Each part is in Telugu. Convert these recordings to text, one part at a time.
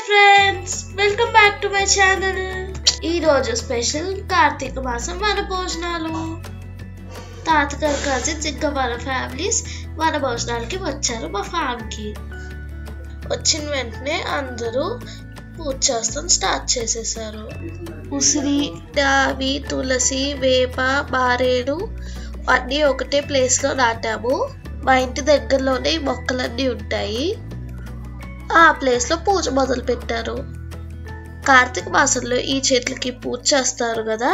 Friends, welcome back to my channel. ఈ రోజు స్పెషల్ కార్తీక మాసం వన భోజనాలు. తాతగారు కజిన్స్ ఇంకా మన ఫ్యామిలీస్ వన భోజనాలకి వచ్చారు మా ఫామ్కి. వచ్చిన వెంటనే అందరూ పూజ చేస్తాం స్టార్ట్ చేసేసారు. ఉసిరి, రావి, తులసి, వేప, బారేడు అన్నీ ఒకటే ప్లేస్లో నాటాము. మా ఇంటి దగ్గరలోనే ఈ మొక్కలన్నీ ఉంటాయి. ఆ ప్లేస్లో పూజ మొదలు పెట్టారు. కార్తీక మాసంలో ఈ చెట్లకి పూజ చేస్తారు కదా,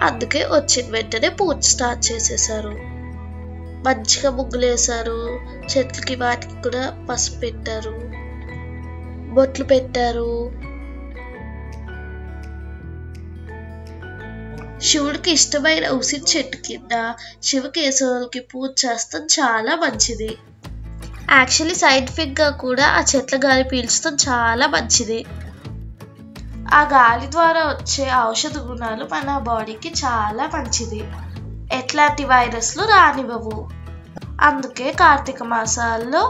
అందుకే వచ్చిన వెంటనే పూజ స్టార్ట్ చేసేసారు. మంచిగా ముగ్గులు వేశారు. చెట్లకి వాటికి కూడా పసుపు పెట్టారు, బొట్లు పెట్టారు. శివుడికి ఇష్టమైన ఉసిరి చెట్టు కింద శివకేశవులకి పూజ చేస్తాం, చాలా మంచిది. యాక్చువల్లీ సైంటిఫిక్గా కూడా ఆ చెట్ల గాలి పీల్చడం చాలా మంచిది. ఆ గాలి ద్వారా వచ్చే ఔషధ గుణాలు మన బాడీకి చాలా మంచిది. ఎట్లాంటి వైరస్లు రానివ్వవు. అందుకే కార్తీక మాసాల్లో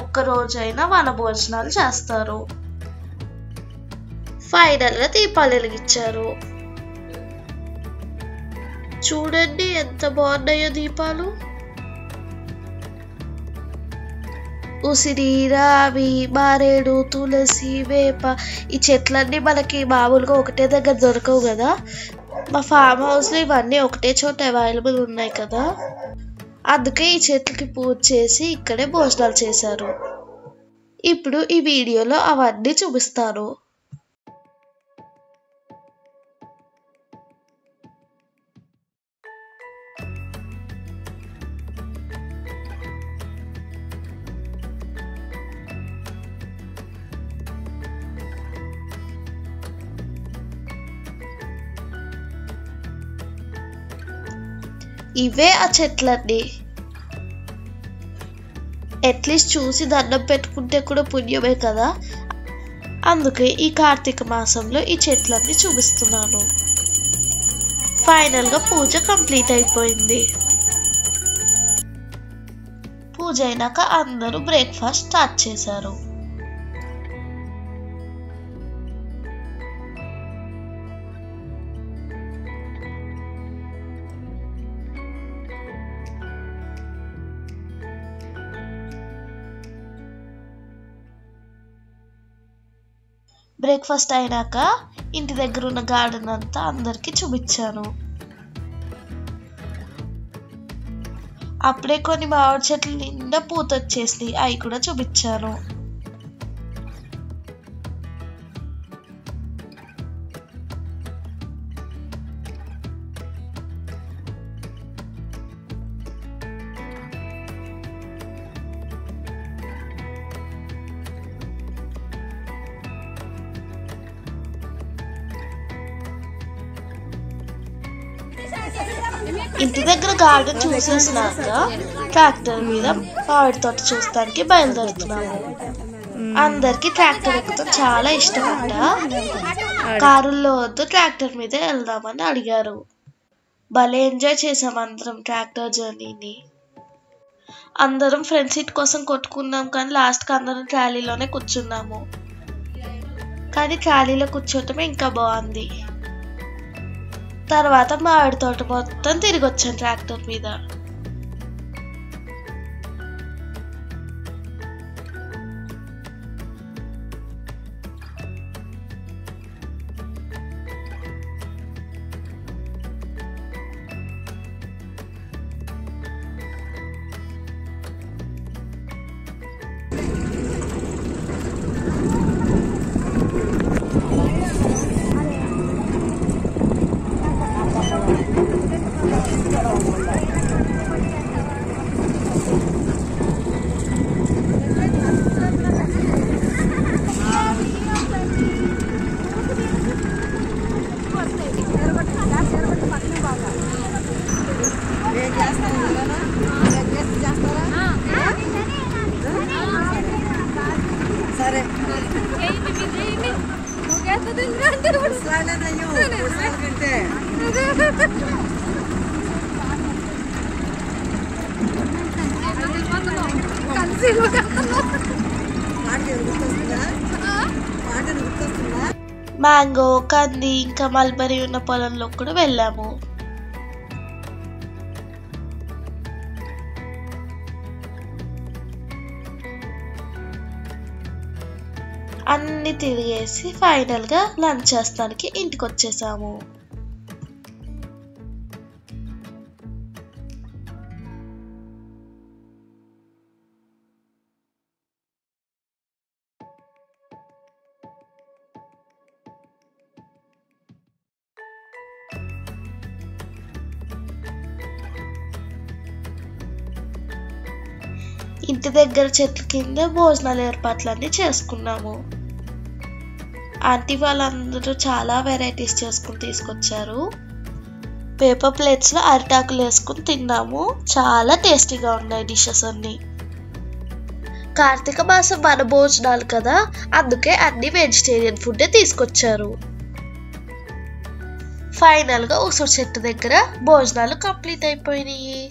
ఒక్కరోజైనా వనభోజనాలు చేస్తారు. ఫైనల్గా దీపాలు వెలిగించారు. చూడండి ఎంత బాగున్నాయో దీపాలు. ఉసిరి, రావి, బారేడు, తులసి, వేప ఈ చెట్లన్నీ మనకి మామూలుగా ఒకటే దగ్గర దొరకవు కదా. మా ఫామ్ హౌస్లో ఇవన్నీ ఒకటే చోట అవైలబుల్ ఉన్నాయి కదా, అందుకే ఈ చెట్లకి పూజ చేసి ఇక్కడే భోజనాలు చేశారు. ఇప్పుడు ఈ వీడియోలో అవన్నీ చూపిస్తాను. ఇవే ఆ చెట్లన్నీ. అట్లీస్ట్ చూసి దండం పెట్టుకుంటే కూడా పుణ్యమే కదా, అందుకే ఈ కార్తీక మాసంలో ఈ చెట్లన్నీ చూపిస్తున్నాను. ఫైనల్గా పూజ కంప్లీట్ అయిపోయింది. పూజ అయినాక అందరూ బ్రేక్ఫాస్ట్ స్టార్ట్ చేశారు. బ్రేక్ఫాస్ట్ అయినాక ఇంటి దగ్గర ఉన్న గార్డెన్ అంతా అందరికి చూపించాను. అప్పుడే కొన్ని మామిడి చెట్లు నిండా పూత వచ్చేసినాయి, అవి కూడా చూపించాను. ఇంటి దగ్గర గార్డెన్ చూసేసినాక ట్రాక్టర్ మీద మామిడి తోట చూస్తానికి బయలుదేరుతున్నాము. అందరికి ట్రాక్టర్ ఎక్కడం చాలా ఇష్టం అంట. కారుల్లో వద్దు ట్రాక్టర్ మీద వెళ్దామని అడిగారు. భలే ఎంజాయ్ చేసాం అందరం ట్రాక్టర్ జర్నీని. అందరం ఫ్రంట్ సీట్ కోసం కొట్టుకున్నాం, కానీ లాస్ట్కి అందరం ట్రాలీలోనే కూర్చున్నాము. కానీ ట్రాలీలో కూర్చోటమే ఇంకా బాగుంది. తర్వాత మామిడి తోట మొత్తం తిరిగి వచ్చాను ట్రాక్టర్ మీద. పాట గుర్తొస్తుందా? పాట గుర్తొస్తుందా? మ్యాంగో, కంది ఇంకా మల్బరీ ఉన్న పొలంలో కూడా వెళ్ళాము. అన్ని తిరిగేసి ఫైనల్గా లంచ్ చేస్తానికి ఇంటికి వచ్చేసాము. ఇంటి దగ్గర చెట్ల కింద భోజనాల ఏర్పాట్లన్నీ చేసుకున్నాము. ఆంటీ వాళ్ళందరూ చాలా వెరైటీస్ చేసుకుని తీసుకొచ్చారు. పేపర్ ప్లేట్స్లో అరిటాకులు వేసుకుని తిన్నాము. చాలా టేస్టీగా ఉన్నాయి డిషెస్ అన్నీ. కార్తీక మాసం మన భోజనాలు కదా, అందుకే అన్ని వెజిటేరియన్ ఫుడ్ తీసుకొచ్చారు. ఫైనల్గా ఉసిరి చెట్టు దగ్గర భోజనాలు కంప్లీట్ అయిపోయినాయి.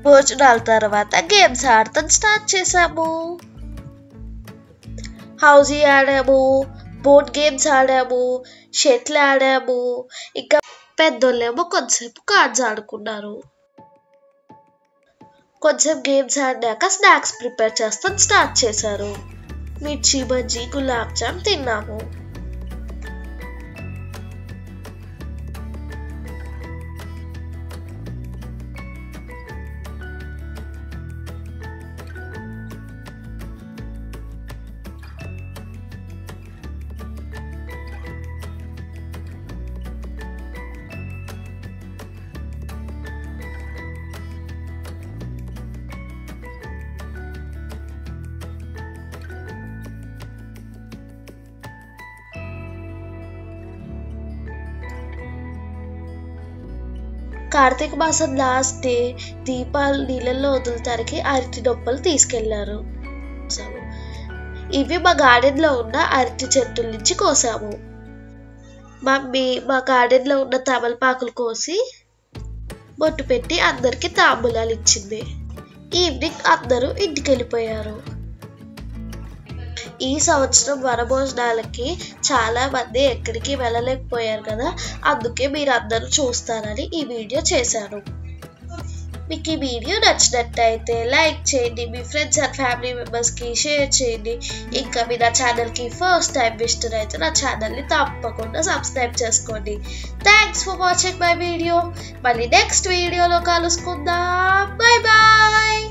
భోజనాల తర్వాత గేమ్స్ ఆడటం స్టార్ట్ చేసాము. హౌజీ ఆడాము, బోర్డ్ గేమ్స్ ఆడాము, షటిల్ ఆడాము. ఇంకా పెద్దోళ్ళేమో కొంతసేపు కార్డ్స్ ఆడుకున్నారు. కొంచెం గేమ్స్ ఆడినాక స్నాక్స్ ప్రిపేర్ చేస్తాం స్టార్ట్ చేశారు. మిర్చి బజ్జీ, గులాబ్ జామ్ తిన్నాము. కార్తీక మాసం లాస్ట్ డే దీపాలు నీళ్ళల్లో వదులుతానికి అరటి డొప్పలు తీసుకెళ్లారు. ఇవి మా గార్డెన్లో ఉన్న అరటి చెట్టుల నుంచి కోసాము. మమ్మీ మా గార్డెన్లో ఉన్న తమలపాకులు కోసి బొట్టు పెట్టి అందరికి తాంబూలాలు ఇచ్చింది. ఈవినింగ్ అందరూ ఇంటికి వెళ్ళిపోయారు. ఈ సంవత్సరం వనభోజనాలకి చాలా మంది ఎక్కడికి వెళ్ళలేకపోయారు కదా, అందుకే మీరు అందరూ చూస్తారని ఈ వీడియో చేశాను. మీకు ఈ వీడియో నచ్చినట్టయితే లైక్ చేయండి, మీ ఫ్రెండ్స్ అండ్ ఫ్యామిలీ మెంబర్స్కి షేర్ చేయండి. ఇంకా మీ నా ఛానల్కి ఫస్ట్ టైం విజిటర్ అయితే నా ఛానల్ని తప్పకుండా సబ్స్క్రైబ్ చేసుకోండి. Thanks for watching my video. మళ్ళీ నెక్స్ట్ వీడియోలో కలుసుకుందాం. Bye bye.